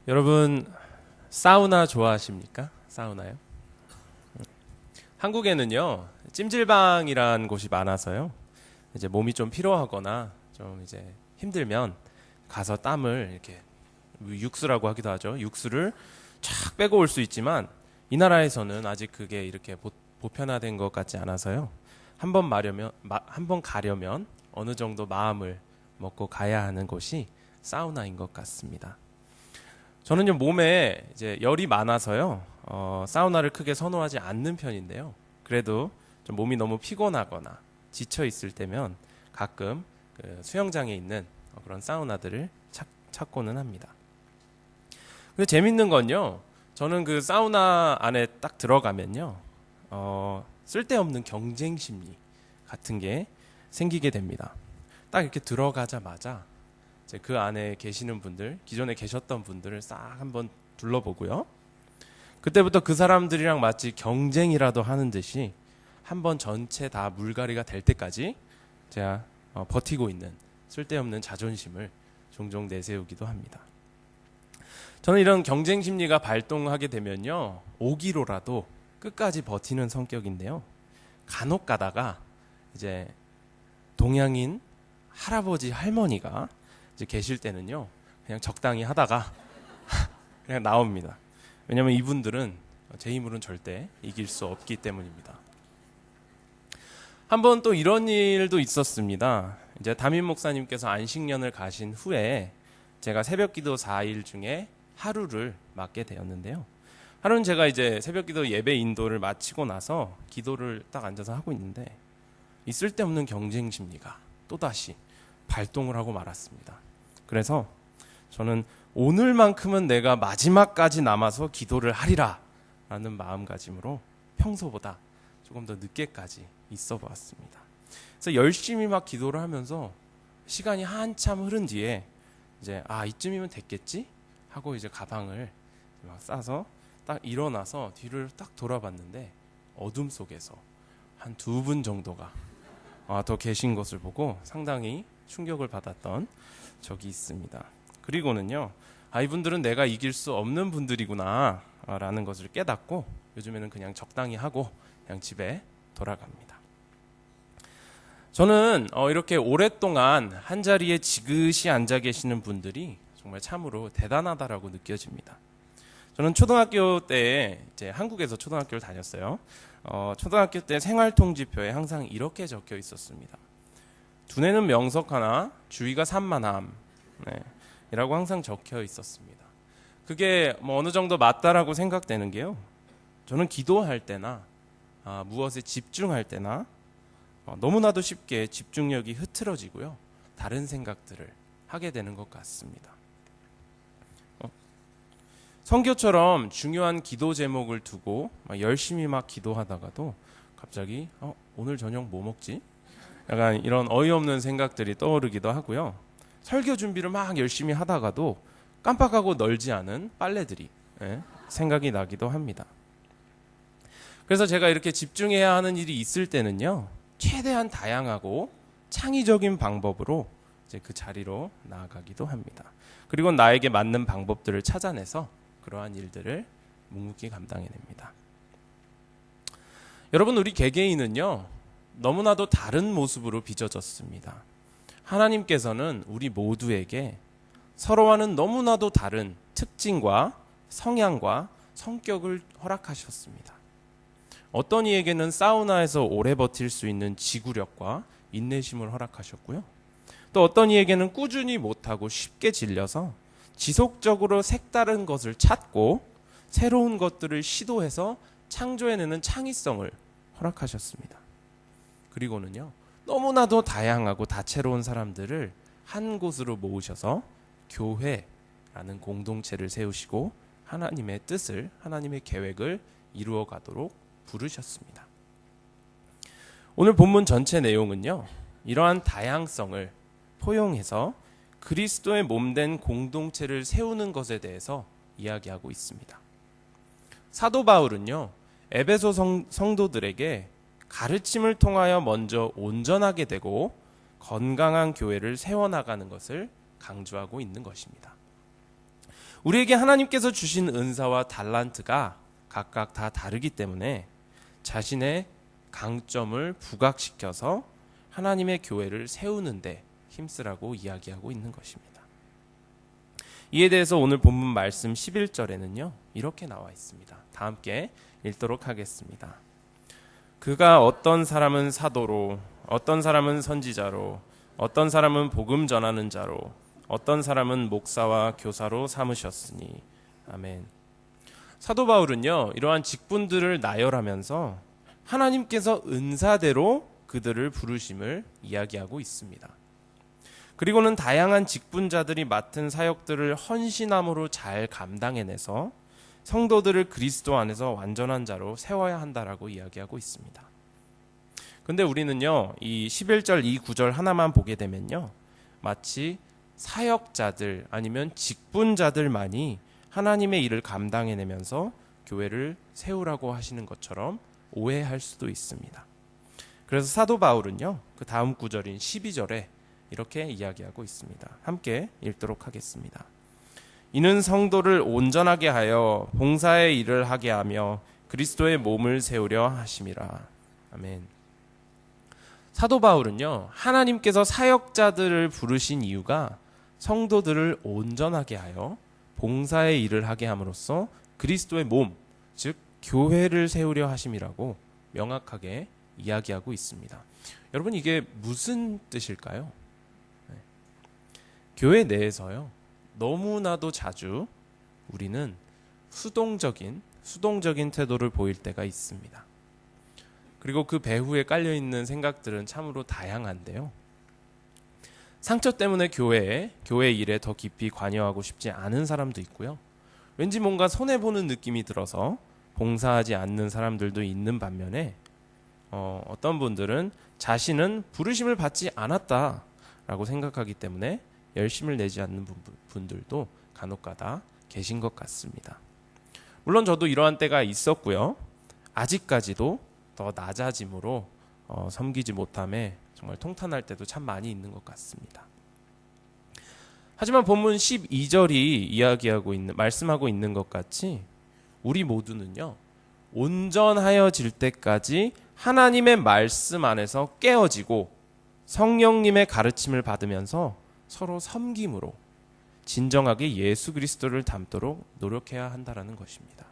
여러분 사우나 좋아하십니까? 사우나요? 한국에는요 찜질방이란 곳이 많아서요. 이제 몸이 좀 피로하거나 좀 이제 힘들면 가서 땀을 이렇게 육수라고 하기도 하죠. 육수를 쫙 빼고 올 수 있지만 이 나라에서는 아직 그게 이렇게 보편화된 것 같지 않아서요. 한번 가려면 어느 정도 마음을 먹고 가야 하는 곳이 사우나인 것 같습니다. 저는요 몸에 이제 열이 많아서요 사우나를 크게 선호하지 않는 편인데요. 그래도 좀 몸이 너무 피곤하거나 지쳐 있을 때면 가끔 그 수영장에 있는 그런 사우나들을 찾고는 합니다. 근데 재밌는 건요, 저는 그 사우나 안에 딱 들어가면요 쓸데없는 경쟁 심리 같은 게 생기게 됩니다. 딱 이렇게 들어가자마자 이제 그 안에 계시는 분들, 기존에 계셨던 분들을 싹 한번 둘러보고요. 그때부터 그 사람들이랑 마치 경쟁이라도 하는 듯이 한번 전체 다 물갈이가 될 때까지 제가 버티고 있는 쓸데없는 자존심을 종종 내세우기도 합니다. 저는 이런 경쟁 심리가 발동하게 되면요, 오기로라도 끝까지 버티는 성격인데요. 간혹 가다가 이제 동양인 할아버지 할머니가 이제 계실 때는요 그냥 적당히 하다가 그냥 나옵니다. 왜냐하면 이분들은 제 힘으로는 절대 이길 수 없기 때문입니다. 한번 또 이런 일도 있었습니다. 이제 담임 목사님께서 안식년을 가신 후에 제가 새벽기도 4일 중에 하루를 맡게 되었는데요. 하루는 제가 이제 새벽기도 예배 인도를 마치고 나서 기도를 딱 앉아서 하고 있는데 이 쓸데없는 경쟁 심리가 또다시 발동을 하고 말았습니다. 그래서 저는 오늘만큼은 내가 마지막까지 남아서 기도를 하리라 라는 마음가짐으로 평소보다 조금 더 늦게까지 있어 보았습니다. 그래서 열심히 막 기도를 하면서 시간이 한참 흐른 뒤에 이제 이쯤이면 됐겠지 하고 이제 가방을 막 싸서 딱 일어나서 뒤를 딱 돌아봤는데 어둠 속에서 한 2분 정도가 더 계신 것을 보고 상당히 충격을 받았던 적이 있습니다. 그리고는요, 이분들은 내가 이길 수 없는 분들이구나 라는 것을 깨닫고 요즘에는 그냥 적당히 하고 그냥 집에 돌아갑니다. 저는 이렇게 오랫동안 한 자리에 지그시 앉아 계시는 분들이 정말 참으로 대단하다라고 느껴집니다. 저는 초등학교 때 이제 한국에서 초등학교를 다녔어요. 초등학교 때 생활통지표에 항상 이렇게 적혀 있었습니다. 두뇌는 명석하나 주의가 산만함, 이라고 항상 적혀 있었습니다. 그게 뭐 어느 정도 맞다라고 생각되는 게요, 저는 기도할 때나 무엇에 집중할 때나 너무나도 쉽게 집중력이 흐트러지고요 다른 생각들을 하게 되는 것 같습니다. 선교처럼 중요한 기도 제목을 두고 열심히 막 기도하다가도 갑자기 오늘 저녁 뭐 먹지? 약간 이런 어이없는 생각들이 떠오르기도 하고요. 설교 준비를 막 열심히 하다가도 깜빡하고 널지 않은 빨래들이 생각이 나기도 합니다. 그래서 제가 이렇게 집중해야 하는 일이 있을 때는요, 최대한 다양하고 창의적인 방법으로 이제 그 자리로 나아가기도 합니다. 그리고 나에게 맞는 방법들을 찾아내서 그러한 일들을 묵묵히 감당해냅니다. 여러분, 우리 개개인은요 너무나도 다른 모습으로 빚어졌습니다. 하나님께서는 우리 모두에게 서로와는 너무나도 다른 특징과 성향과 성격을 허락하셨습니다. 어떤 이에게는 사우나에서 오래 버틸 수 있는 지구력과 인내심을 허락하셨고요. 또 어떤 이에게는 꾸준히 못하고 쉽게 질려서 지속적으로 색다른 것을 찾고 새로운 것들을 시도해서 창조해내는 창의성을 허락하셨습니다. 그리고는요, 너무나도 다양하고 다채로운 사람들을 한 곳으로 모으셔서 교회라는 공동체를 세우시고 하나님의 뜻을, 하나님의 계획을 이루어 가도록 부르셨습니다. 오늘 본문 전체 내용은요, 이러한 다양성을 포용해서 그리스도의 몸된 공동체를 세우는 것에 대해서 이야기하고 있습니다. 사도 바울은요, 에베소 성도들에게 가르침을 통하여 먼저 온전하게 되고 건강한 교회를 세워나가는 것을 강조하고 있는 것입니다. 우리에게 하나님께서 주신 은사와 달란트가 각각 다 다르기 때문에 자신의 강점을 부각시켜서 하나님의 교회를 세우는데 힘쓰라고 이야기하고 있는 것입니다. 이에 대해서 오늘 본문 말씀 11절에는요 이렇게 나와 있습니다. 다 함께 읽도록 하겠습니다. 그가 어떤 사람은 사도로, 어떤 사람은 선지자로, 어떤 사람은 복음 전하는 자로, 어떤 사람은 목사와 교사로 삼으셨으니. 아멘. 사도 바울은요 이러한 직분들을 나열하면서 하나님께서 은사대로 그들을 부르심을 이야기하고 있습니다. 그리고는 다양한 직분자들이 맡은 사역들을 헌신함으로 잘 감당해내서 성도들을 그리스도 안에서 완전한 자로 세워야 한다라고 이야기하고 있습니다. 근데 우리는요 이 11절 이 구절 하나만 보게 되면요 마치 사역자들 아니면 직분자들만이 하나님의 일을 감당해내면서 교회를 세우라고 하시는 것처럼 오해할 수도 있습니다. 그래서 사도 바울은요 그 다음 구절인 12절에 이렇게 이야기하고 있습니다. 함께 읽도록 하겠습니다. 이는 성도를 온전하게 하여 봉사의 일을 하게 하며 그리스도의 몸을 세우려 하심이라. 아멘. 사도 바울은요 하나님께서 사역자들을 부르신 이유가 성도들을 온전하게 하여 봉사의 일을 하게 함으로써 그리스도의 몸, 즉 교회를 세우려 하심이라고 명확하게 이야기하고 있습니다. 여러분 이게 무슨 뜻일까요? 교회 내에서요 너무나도 자주 우리는 수동적인 태도를 보일 때가 있습니다. 그리고 그 배후에 깔려있는 생각들은 참으로 다양한데요. 상처 때문에 교회 일에 더 깊이 관여하고 싶지 않은 사람도 있고요. 왠지 뭔가 손해보는 느낌이 들어서 봉사하지 않는 사람들도 있는 반면에 어떤 분들은 자신은 부르심을 받지 않았다라고 생각하기 때문에 열심을 내지 않는 분들도 간혹가다 계신 것 같습니다. 물론 저도 이러한 때가 있었고요. 아직까지도 더 낮아짐으로 섬기지 못함에 정말 통탄할 때도 참 많이 있는 것 같습니다. 하지만 본문 12절이 말씀하고 있는 것 같이 우리 모두는요 온전하여질 때까지 하나님의 말씀 안에서 깨어지고 성령님의 가르침을 받으면서 서로 섬김으로 진정하게 예수 그리스도를 닮도록 노력해야 한다는 것입니다.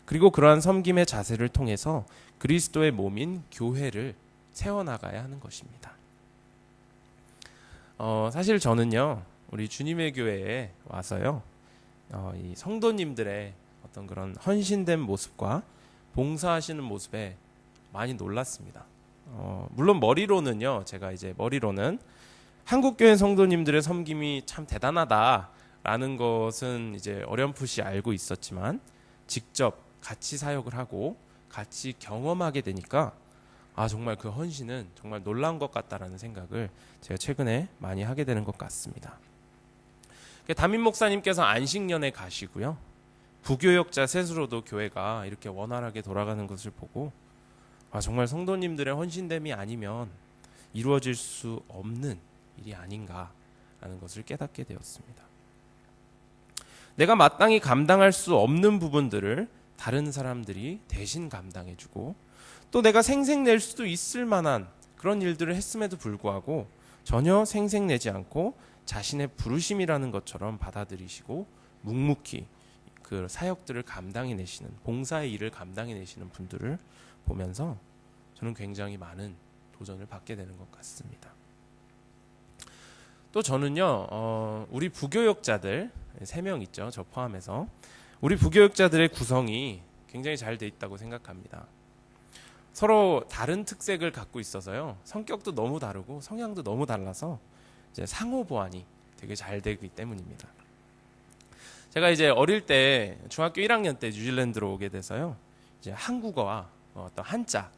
그리고 그러한 섬김의 자세를 통해서 그리스도의 몸인 교회를 세워나가야 하는 것입니다. 사실 저는요 우리 주님의 교회에 와서요 이 성도님들의 어떤 그런 헌신된 모습과 봉사하시는 모습에 많이 놀랐습니다. 물론 제가 머리로는 한국교회 성도님들의 섬김이 참 대단하다라는 것은 이제 어렴풋이 알고 있었지만 직접 같이 사역을 하고 같이 경험하게 되니까 정말 그 헌신은 정말 놀라운 것 같다라는 생각을 제가 최근에 많이 하게 되는 것 같습니다. 담임 목사님께서 안식년에 가시고요. 부교역자 셋으로도 교회가 이렇게 원활하게 돌아가는 것을 보고 정말 성도님들의 헌신됨이 아니면 이루어질 수 없는 일이 아닌가라는 것을 깨닫게 되었습니다. 내가 마땅히 감당할 수 없는 부분들을 다른 사람들이 대신 감당해주고 또 내가 생색낼 수도 있을 만한 그런 일들을 했음에도 불구하고 전혀 생색내지 않고 자신의 부르심이라는 것처럼 받아들이시고 묵묵히 그 사역들을 감당해내시는 봉사의 일을 감당해내시는 분들을 보면서 저는 굉장히 많은 도전을 받게 되는 것 같습니다. 또 저는요 우리 부교역자들 3명 있죠. 저 포함해서 우리 부교역자들의 구성이 굉장히 잘 돼 있다고 생각합니다. 서로 다른 특색을 갖고 있어서요 성격도 너무 다르고 성향도 너무 달라서 이제 상호 보완이 되게 잘 되기 때문입니다. 제가 이제 어릴 때 중학교 1학년 때 뉴질랜드로 오게 돼서요 이제 한국어와 어떤 한자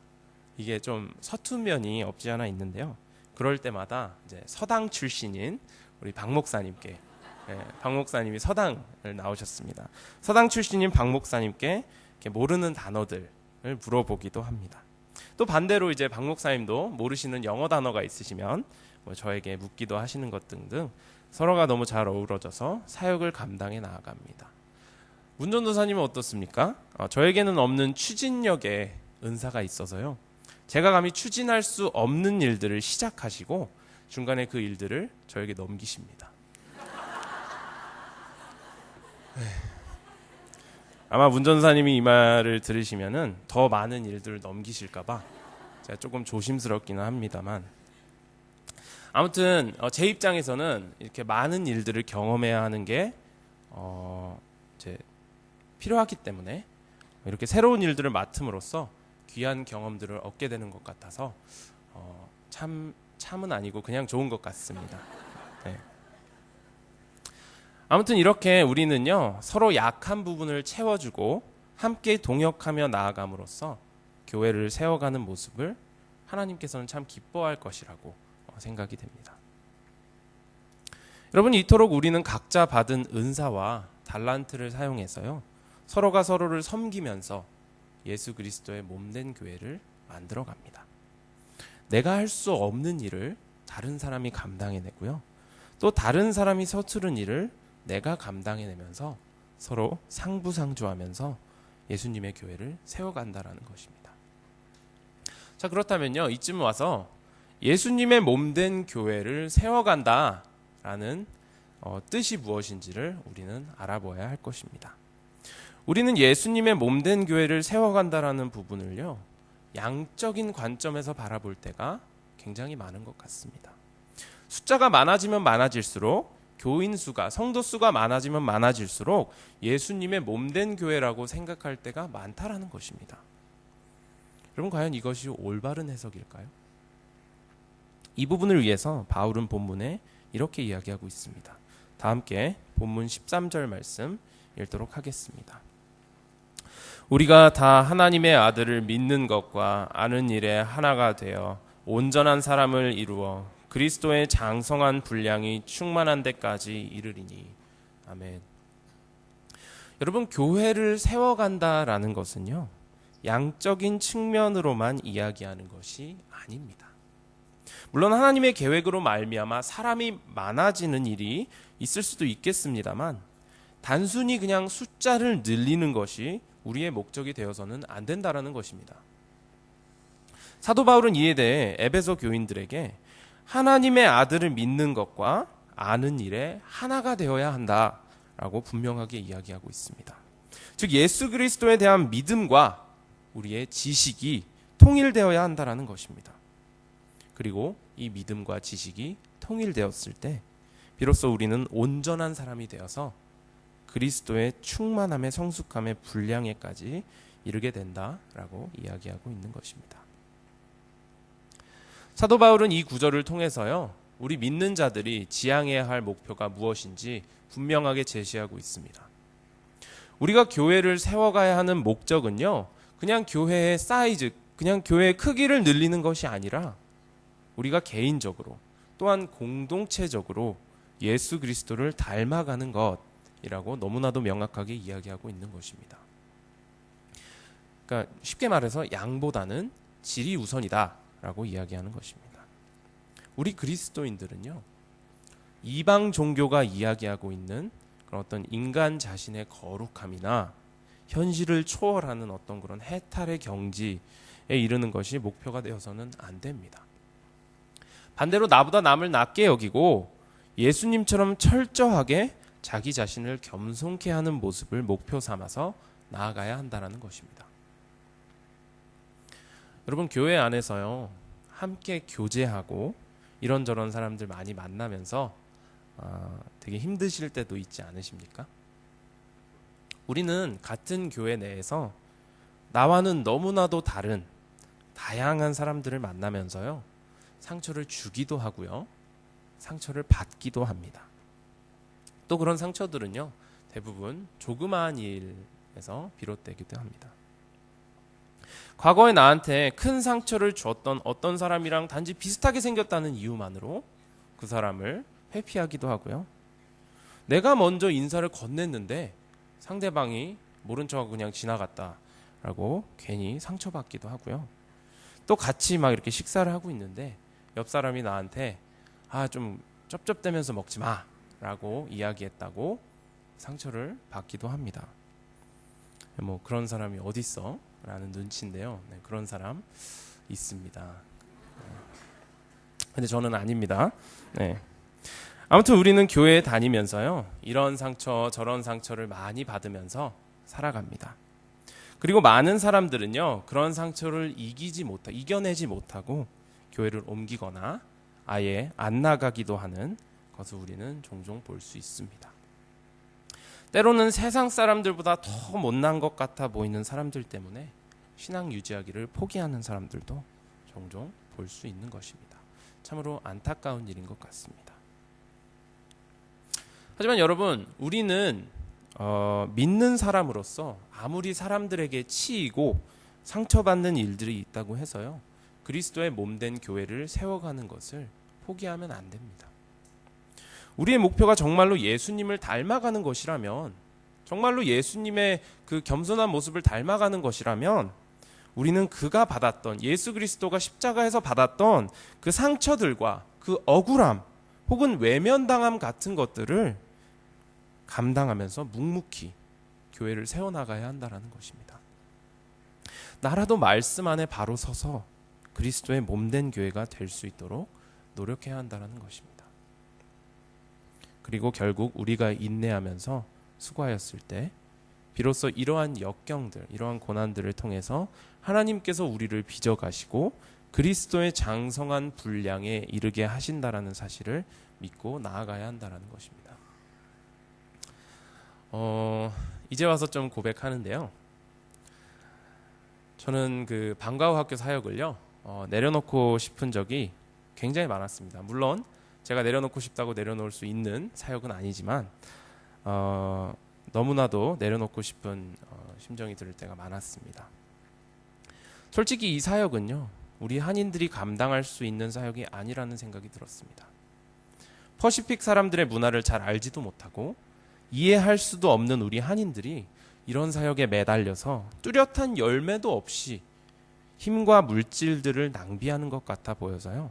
이게 좀 서툰 면이 없지 않아 있는데요. 그럴 때마다 이제 서당 출신인 우리 박 목사님께 박 목사님이 서당을 나오셨습니다. 서당 출신인 박 목사님께 이렇게 모르는 단어들을 물어보기도 합니다. 또 반대로 이제 박 목사님도 모르시는 영어 단어가 있으시면 저에게 묻기도 하시는 것 등등 서로가 너무 잘 어우러져서 사역을 감당해 나아갑니다. 운전도사님은 어떻습니까? 저에게는 없는 추진력의 은사가 있어서요. 제가 감히 추진할 수 없는 일들을 시작하시고 중간에 그 일들을 저에게 넘기십니다. 아마 운전사님이 이 말을 들으시면은 더 많은 일들을 넘기실까봐 제가 조금 조심스럽기는 합니다만, 아무튼 제 입장에서는 이렇게 많은 일들을 경험해야 하는 게 이제 필요하기 때문에 이렇게 새로운 일들을 맡음으로써 귀한 경험들을 얻게 되는 것 같아서 참은 아니고 그냥 좋은 것 같습니다. 네. 아무튼 이렇게 우리는요, 서로 약한 부분을 채워주고 함께 동역하며 나아감으로써 교회를 세워가는 모습을 하나님께서는 참 기뻐할 것이라고 생각이 됩니다. 여러분, 이토록 우리는 각자 받은 은사와 달란트를 사용해서요, 서로가 서로를 섬기면서 예수 그리스도의 몸된 교회를 만들어 갑니다. 내가 할 수 없는 일을 다른 사람이 감당해내고요, 또 다른 사람이 서투른 일을 내가 감당해내면서 서로 상부상조하면서 예수님의 교회를 세워간다라는 것입니다. 자, 그렇다면요, 이쯤 와서 예수님의 몸된 교회를 세워간다라는 뜻이 무엇인지를 우리는 알아보아야 할 것입니다. 우리는 예수님의 몸된 교회를 세워간다라는 부분을요, 양적인 관점에서 바라볼 때가 굉장히 많은 것 같습니다. 숫자가 많아지면 많아질수록, 교인 수가, 성도 수가 많아지면 많아질수록 예수님의 몸된 교회라고 생각할 때가 많다라는 것입니다. 여러분, 과연 이것이 올바른 해석일까요? 이 부분을 위해서 바울은 본문에 이렇게 이야기하고 있습니다. 다 함께 본문 13절 말씀 읽도록 하겠습니다. 우리가 다 하나님의 아들을 믿는 것과 아는 일에 하나가 되어 온전한 사람을 이루어 그리스도의 장성한 분량이 충만한 데까지 이르리니. 아멘. 여러분, 교회를 세워간다라는 것은요, 양적인 측면으로만 이야기하는 것이 아닙니다. 물론 하나님의 계획으로 말미암아 사람이 많아지는 일이 있을 수도 있겠습니다만, 단순히 그냥 숫자를 늘리는 것이 우리의 목적이 되어서는 안 된다라는 것입니다. 사도 바울은 이에 대해 에베소 교인들에게 하나님의 아들을 믿는 것과 아는 일에 하나가 되어야 한다라고 분명하게 이야기하고 있습니다. 즉, 예수 그리스도에 대한 믿음과 우리의 지식이 통일되어야 한다라는 것입니다. 그리고 이 믿음과 지식이 통일되었을 때 비로소 우리는 온전한 사람이 되어서 그리스도의 충만함의 성숙함의 분량에까지 이르게 된다라고 이야기하고 있는 것입니다. 사도 바울은 이 구절을 통해서요, 우리 믿는 자들이 지향해야 할 목표가 무엇인지 분명하게 제시하고 있습니다. 우리가 교회를 세워가야 하는 목적은요, 그냥 교회의 사이즈, 그냥 교회의 크기를 늘리는 것이 아니라 우리가 개인적으로 또한 공동체적으로 예수 그리스도를 닮아가는 것이라고 너무나도 명확하게 이야기하고 있는 것입니다. 그러니까 쉽게 말해서 양보다는 질이 우선이다라고 이야기하는 것입니다. 우리 그리스도인들은요, 이방 종교가 이야기하고 있는 그런 어떤 인간 자신의 거룩함이나 현실을 초월하는 어떤 그런 해탈의 경지에 이르는 것이 목표가 되어서는 안 됩니다. 반대로 나보다 남을 낮게 여기고 예수님처럼 철저하게 자기 자신을 겸손케 하는 모습을 목표 삼아서 나아가야 한다는 것입니다. 여러분, 교회 안에서요, 함께 교제하고 이런저런 사람들 많이 만나면서 되게 힘드실 때도 있지 않으십니까? 우리는 같은 교회 내에서 나와는 너무나도 다른 다양한 사람들을 만나면서요, 상처를 주기도 하고요, 상처를 받기도 합니다. 또 그런 상처들은요, 대부분 조그마한 일에서 비롯되기도 합니다. 과거에 나한테 큰 상처를 줬던 어떤 사람이랑 단지 비슷하게 생겼다는 이유만으로 그 사람을 회피하기도 하고요, 내가 먼저 인사를 건넸는데 상대방이 모른 척하고 그냥 지나갔다라고 괜히 상처받기도 하고요, 또 같이 막 이렇게 식사를 하고 있는데 옆 사람이 나한테 좀 쩝쩝대면서 먹지 마 라고 이야기했다고 상처를 받기도 합니다. 뭐 그런 사람이 어딨어? 라는 눈치인데요. 네, 그런 사람 있습니다. 근데 저는 아닙니다. 네. 아무튼 우리는 교회에 다니면서요, 이런 상처 저런 상처를 많이 받으면서 살아갑니다. 그리고 많은 사람들은요, 그런 상처를 이겨내지 못하고 교회를 옮기거나 아예 안 나가기도 하는 것을 우리는 종종 볼 수 있습니다. 때로는 세상 사람들보다 더 못난 것 같아 보이는 사람들 때문에 신앙 유지하기를 포기하는 사람들도 종종 볼 수 있는 것입니다. 참으로 안타까운 일인 것 같습니다. 하지만 여러분, 우리는 믿는 사람으로서 아무리 사람들에게 치이고 상처받는 일들이 있다고 해서요, 그리스도의 몸된 교회를 세워가는 것을 포기하면 안 됩니다. 우리의 목표가 정말로 예수님을 닮아가는 것이라면, 정말로 예수님의 그 겸손한 모습을 닮아가는 것이라면, 우리는 그가 받았던, 예수 그리스도가 십자가에서 받았던 그 상처들과 그 억울함 혹은 외면당함 같은 것들을 감당하면서 묵묵히 교회를 세워나가야 한다는 것입니다. 나라도 말씀 안에 바로 서서 그리스도의 몸된 교회가 될 수 있도록 노력해야 한다는 것입니다. 그리고 결국 우리가 인내하면서 수고하였을 때 비로소 이러한 역경들, 이러한 고난들을 통해서 하나님께서 우리를 빚어가시고 그리스도의 장성한 분량에 이르게 하신다라는 사실을 믿고 나아가야 한다는 것입니다. 이제 와서 좀 고백하는데요. 저는 그 방과후 학교 사역을요, 내려놓고 싶은 적이 굉장히 많았습니다. 물론 제가 내려놓고 싶다고 내려놓을 수 있는 사역은 아니지만 너무나도 내려놓고 싶은 심정이 들 때가 많았습니다. 솔직히 이 사역은요, 우리 한인들이 감당할 수 있는 사역이 아니라는 생각이 들었습니다. 퍼시픽 사람들의 문화를 잘 알지도 못하고 이해할 수도 없는 우리 한인들이 이런 사역에 매달려서 뚜렷한 열매도 없이 힘과 물질들을 낭비하는 것 같아 보여서요,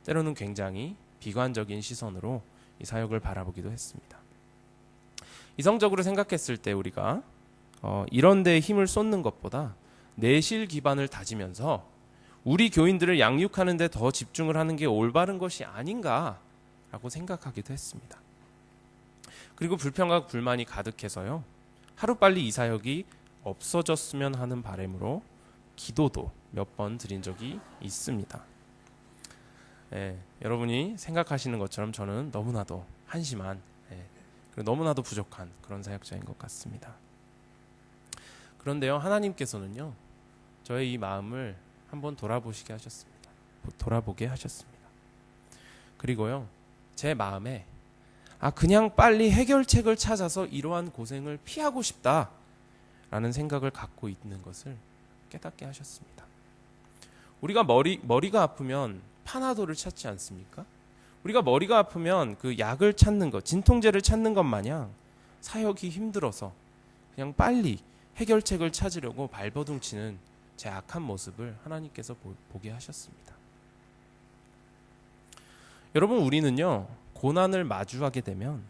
때로는 굉장히 비관적인 시선으로 이 사역을 바라보기도 했습니다. 이성적으로 생각했을 때 우리가 이런 데에 힘을 쏟는 것보다 내실 기반을 다지면서 우리 교인들을 양육하는 데 더 집중을 하는 게 올바른 것이 아닌가라고 생각하기도 했습니다. 그리고 불평과 불만이 가득해서요, 하루빨리 이 사역이 없어졌으면 하는 바람으로 기도도 몇 번 드린 적이 있습니다. 여러분이 생각하시는 것처럼 저는 너무나도 한심한, 그리고 너무나도 부족한 그런 사역자인 것 같습니다. 그런데요, 하나님께서는요, 저의 이 마음을 한번 돌아보게 하셨습니다. 그리고요, 제 마음에 그냥 빨리 해결책을 찾아서 이러한 고생을 피하고 싶다라는 생각을 갖고 있는 것을 깨닫게 하셨습니다. 우리가 머리가 아프면 파나도를 찾지 않습니까? 우리가 머리가 아프면 그 약을 찾는 것, 진통제를 찾는 것 마냥 사역이 힘들어서 그냥 빨리 해결책을 찾으려고 발버둥치는 제 악한 모습을 하나님께서 보게 하셨습니다. 여러분, 우리는요, 고난을 마주하게 되면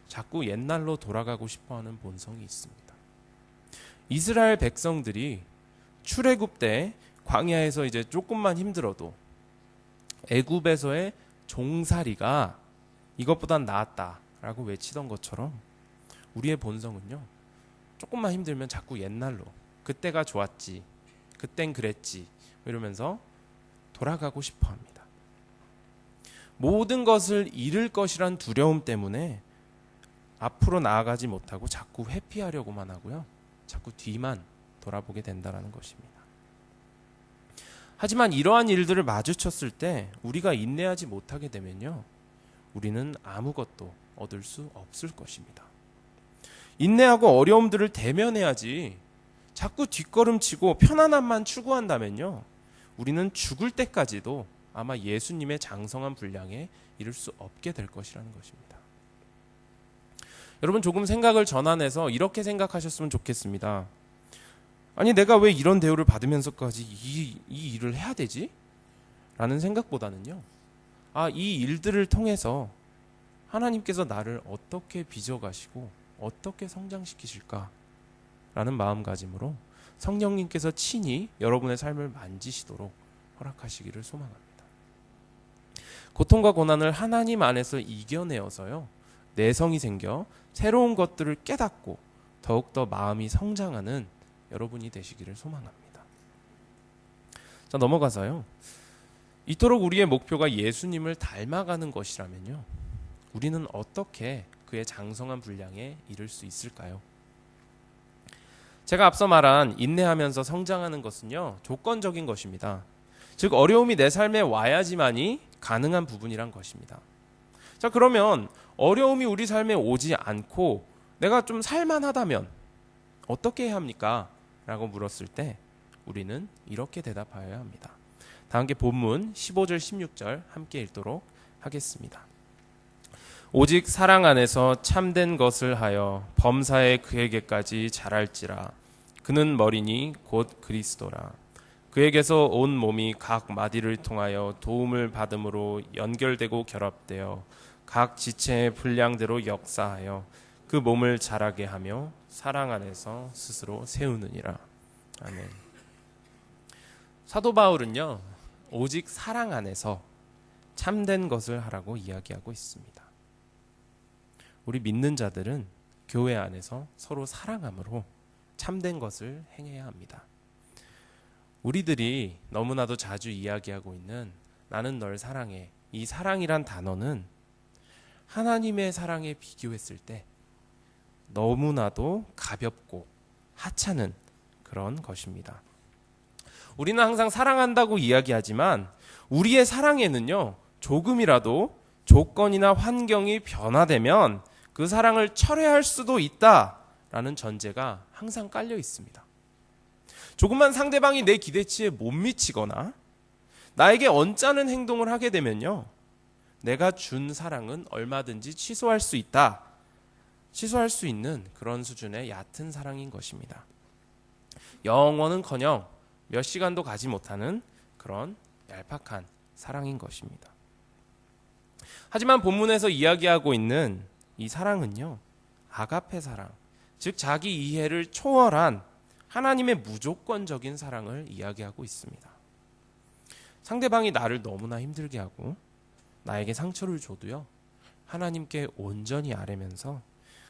자꾸 옛날로 돌아가고 싶어하는 본성이 있습니다. 이스라엘 백성들이 출애굽 때 광야에서 이제 조금만 힘들어도 애굽에서의 종살이가 이것보단 낫다라고 외치던 것처럼 우리의 본성은요, 조금만 힘들면 자꾸 옛날로, 그때가 좋았지, 그땐 그랬지 이러면서 돌아가고 싶어 합니다. 모든 것을 잃을 것이란 두려움 때문에 앞으로 나아가지 못하고 자꾸 회피하려고만 하고요, 자꾸 뒤만 돌아보게 된다는 것입니다. 하지만 이러한 일들을 마주쳤을 때 우리가 인내하지 못하게 되면요, 우리는 아무것도 얻을 수 없을 것입니다. 인내하고 어려움들을 대면해야지 자꾸 뒷걸음치고 편안함만 추구한다면요, 우리는 죽을 때까지도 아마 예수님의 장성한 분량에 이를 수 없게 될 것이라는 것입니다. 여러분, 조금 생각을 전환해서 이렇게 생각하셨으면 좋겠습니다. 아니, 내가 왜 이런 대우를 받으면서까지 이 일을 해야 되지? 라는 생각보다는요, 이 일들을 통해서 하나님께서 나를 어떻게 빚어가시고 어떻게 성장시키실까? 라는 마음가짐으로 성령님께서 친히 여러분의 삶을 만지시도록 허락하시기를 소망합니다. 고통과 고난을 하나님 안에서 이겨내어서요, 내성이 생겨 새로운 것들을 깨닫고 더욱더 마음이 성장하는 여러분이 되시기를 소망합니다. 자, 넘어가서요, 이토록 우리의 목표가 예수님을 닮아가는 것이라면요, 우리는 어떻게 그의 장성한 분량에 이를 수 있을까요? 제가 앞서 말한 인내하면서 성장하는 것은요, 조건적인 것입니다. 즉 어려움이 내 삶에 와야지만이 가능한 부분이란 것입니다. 자, 그러면 어려움이 우리 삶에 오지 않고 내가 좀 살만하다면 어떻게 해야 합니까? 라고 물었을 때 우리는 이렇게 대답하여야 합니다. 다 함께 본문 15절 16절 함께 읽도록 하겠습니다. 오직 사랑 안에서 참된 것을 하여 범사에 그에게까지 자랄지라. 그는 머리니 곧 그리스도라. 그에게서 온 몸이 각 마디를 통하여 도움을 받음으로 연결되고 결합되어 각 지체의 분량대로 역사하여 그 몸을 자라게 하며 사랑 안에서 스스로 세우느니라. 아멘. 사도 바울은요, 오직 사랑 안에서 참된 것을 하라고 이야기하고 있습니다. 우리 믿는 자들은 교회 안에서 서로 사랑함으로 참된 것을 행해야 합니다. 우리들이 너무나도 자주 이야기하고 있는 나는 널 사랑해, 이 사랑이란 단어는 하나님의 사랑에 비교했을 때 너무나도 가볍고 하찮은 그런 것입니다. 우리는 항상 사랑한다고 이야기하지만 우리의 사랑에는요, 조금이라도 조건이나 환경이 변화되면 그 사랑을 철회할 수도 있다라는 전제가 항상 깔려 있습니다. 조금만 상대방이 내 기대치에 못 미치거나 나에게 언짢은 행동을 하게 되면요, 내가 준 사랑은 얼마든지 취소할 수 있다. 취소할 수 있는 그런 수준의 얕은 사랑인 것입니다. 영원은커녕 몇 시간도 가지 못하는 그런 얄팍한 사랑인 것입니다. 하지만 본문에서 이야기하고 있는 이 사랑은요, 아가페 사랑, 즉 자기 이해를 초월한 하나님의 무조건적인 사랑을 이야기하고 있습니다. 상대방이 나를 너무나 힘들게 하고 나에게 상처를 줘도요, 하나님께 온전히 아뢰면서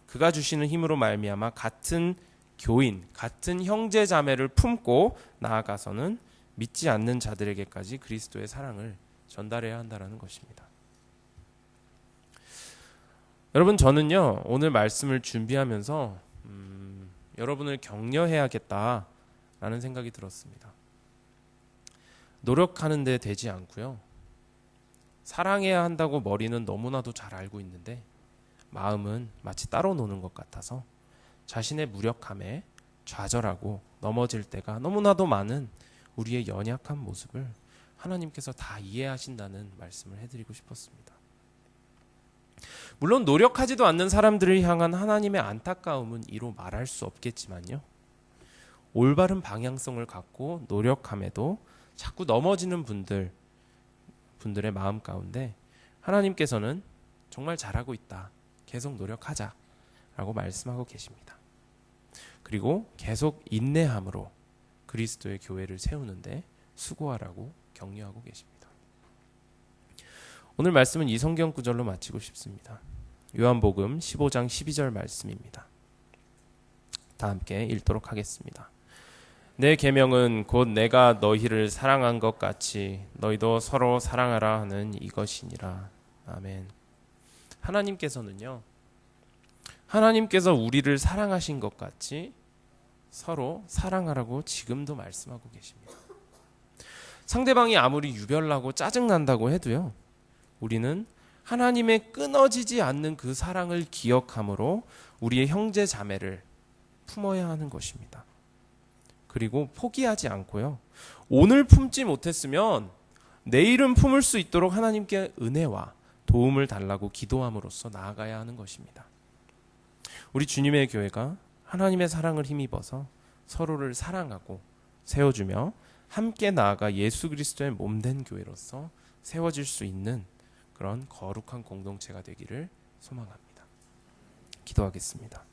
그가 주시는 힘으로 말미암아 같은 교인, 같은 형제 자매를 품고 나아가서는 믿지 않는 자들에게까지 그리스도의 사랑을 전달해야 한다는 것입니다. 여러분, 저는요, 오늘 말씀을 준비하면서 여러분을 격려해야겠다라는 생각이 들었습니다. 노력하는 데 되지 않고요, 사랑해야 한다고 머리는 너무나도 잘 알고 있는데 마음은 마치 따로 노는 것 같아서 자신의 무력함에 좌절하고 넘어질 때가 너무나도 많은 우리의 연약한 모습을 하나님께서 다 이해하신다는 말씀을 해드리고 싶었습니다. 물론 노력하지도 않는 사람들을 향한 하나님의 안타까움은 이로 말할 수 없겠지만요, 올바른 방향성을 갖고 노력함에도 자꾸 넘어지는 분들의 마음 가운데 하나님께서는 정말 잘하고 있다, 계속 노력하자 라고 말씀하고 계십니다. 그리고 계속 인내함으로 그리스도의 교회를 세우는데 수고하라고 격려하고 계십니다. 오늘 말씀은 이 성경 구절로 마치고 싶습니다. 요한복음 15장 12절 말씀입니다. 다 함께 읽도록 하겠습니다. 내 계명은 곧 내가 너희를 사랑한 것 같이 너희도 서로 사랑하라 하는 이것이니라. 아멘. 하나님께서는요, 하나님께서 우리를 사랑하신 것 같이 서로 사랑하라고 지금도 말씀하고 계십니다. 상대방이 아무리 유별나고 짜증난다고 해도요, 우리는 하나님의 끊어지지 않는 그 사랑을 기억함으로 우리의 형제 자매를 품어야 하는 것입니다. 그리고 포기하지 않고요, 오늘 품지 못했으면 내일은 품을 수 있도록 하나님께 은혜와 도움을 달라고 기도함으로써 나아가야 하는 것입니다. 우리 주님의 교회가 하나님의 사랑을 힘입어서 서로를 사랑하고 세워주며 함께 나아가 예수 그리스도의 몸된 교회로서 세워질 수 있는 그런 거룩한 공동체가 되기를 소망합니다. 기도하겠습니다.